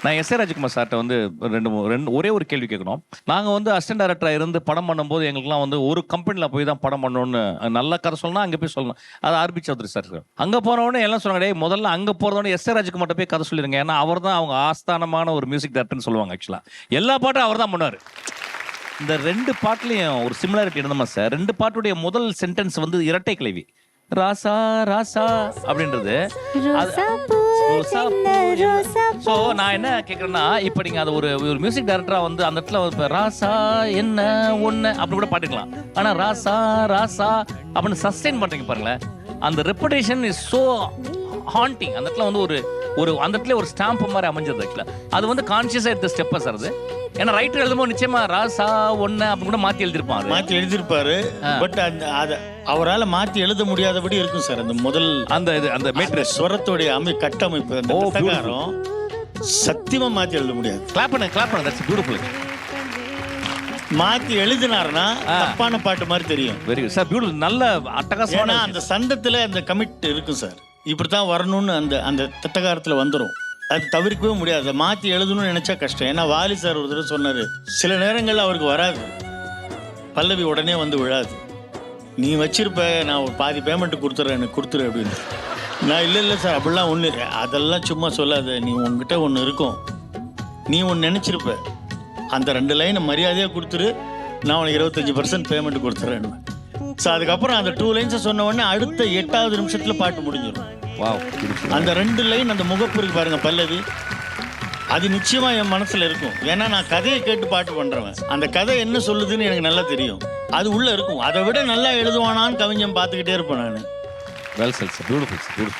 நான் S A Rajkumar சார்ட்ட வந்து ஒரே ஒரு கேள்வி கேட்கணும். நாங்கள் வந்து அசிஸ்டன்ட் டைரக்டராக இருந்து படம் பண்ணும்போது எங்களுக்குலாம் வந்து ஒரு கம்பெனியில் போய் தான் படம் பண்ணணும்னு நல்ல கதை சொல்லணும், அங்கே போய் சொல்லணும். அது ஆர்பி சௌத்ரி சார். அங்கே போனவொடனே எல்லாம் சொல்லுவாங்க, டேய் முதல்ல அங்கே போகிறதோட எஸ் ஏ ராஜ்குமார்ட்ட போய் கதை சொல்லிடுங்க, ஏன்னா அவர் தான் அவங்க ஆஸ்தானமான ஒரு மியூசிக் டைரக்டர்னு சொல்லுவாங்க. ஆக்சுவலாக எல்லா பாட்டும் அவர் தான் பண்ணுவார். இந்த 2 பாட்டுலையும் ஒரு சிமிலாரிட்டி இருந்தமா சார். 2 பாட்டுடைய முதல் சென்டென்ஸ் வந்து இரட்டை கிளவி, ராசா ராசா அப்படின்றது. ஸோ நான் என்ன கேட்குறேன்னா, இப்போ நீங்கள் அதை ஒரு மியூசிக் டைரக்டராக வந்து அந்த இடத்துல இப்போ ராசா என்ன ஒன்று அப்படி கூட பாட்டுக்கலாம். ஆனால் ராசா ராசா அப்படின்னு சஸ்டெயின் பண்ணுறீங்க பாருங்களேன், அந்த ரெப்புடேஷன் இஸ் ஸோ ஹாண்டிங். அந்த இடத்துல வந்து ஒரு அந்த இடத்துல ஒரு ஸ்டாம்ப் மாதிரி அமைஞ்சது. ஆக்சுவலாக அது வந்து கான்சியஸாக எடுத்த ஸ்டெப்பாக சார் அது. ஏன்னா ரைட்டர் எழுதும்போது நிச்சயமா ராசா ஒன்று அப்படி கூட மாற்றி எழுதியிருப்பாரு. பட் அதை அவரால் மாற்றி எழுத முடியாதபடி இருக்கும் சார். அந்த முதல் அந்த மேட்ரு ஸ்வரத்தோடைய கட்டமைப்பு, அந்த பிரகாரம் சத்தியமா மாற்றி எழுத முடியாது. கிளாப் பண்ண தட்ஸ் பியூட்டிஃபுல். மாற்றி எழுதினாருன்னா தப்பான பாட்டு மாதிரி தெரியும். Very good sir, beautiful. நல்ல அட்டகாசமான அந்த சந்தத்தில் அந்த கமிட் இருக்கும் சார். இப்படித்தான் வரணும்னு அந்த தட்டகாரத்தில் வந்துடும். அது தவிர்க்கவே முடியாது. மாற்றி எழுதணும்னு நினைச்சா கஷ்டம். ஏன்னா வாலி சார் ஒரு தடவை சொன்னார், சில நேரங்களில் அவருக்கு வராது, பல்லவி உடனே வந்து விழாது. நீ வச்சிருப்ப, நான் ஒரு பாதி பேமெண்ட் கொடுத்துட்றேன், எனக்கு கொடுத்துரு அப்படின்னு. நான் இல்லை சார் அப்படிலாம் ஒன்று, அதெல்லாம் சும்மா சொல்லாத, நீ உங்ககிட்ட ஒன்று இருக்கும், நீ ஒன்று நினச்சிருப்ப, அந்த 2 லைனை மரியாதையாக கொடுத்துரு, நான் உனக்கு 25% பேமெண்ட் கொடுத்துட்றேன். ஸோ அதுக்கப்புறம் அந்த 2 லைன்ஸை சொன்ன உடனே அடுத்த 8வது நிமிஷத்தில் பாட்டு முடிஞ்சிடும். அந்த 2 லைன் அந்த முகப்பு இருக்கு பாருங்க, பல்லவி, அது நிச்சயமா என் மனசுல இருக்கும். ஏன்னா நான் கதையை கேட்டு பாட்டு பண்றவன். அந்த கதை என்ன சொல்லுதுன்னு எனக்கு நல்லா தெரியும். அது உள்ள இருக்கும். அதை விட நல்லா எழுதுவானான்னு கவிஞன் பார்த்துக்கிட்டே இருப்பேன் நான். Well set sir, beautiful.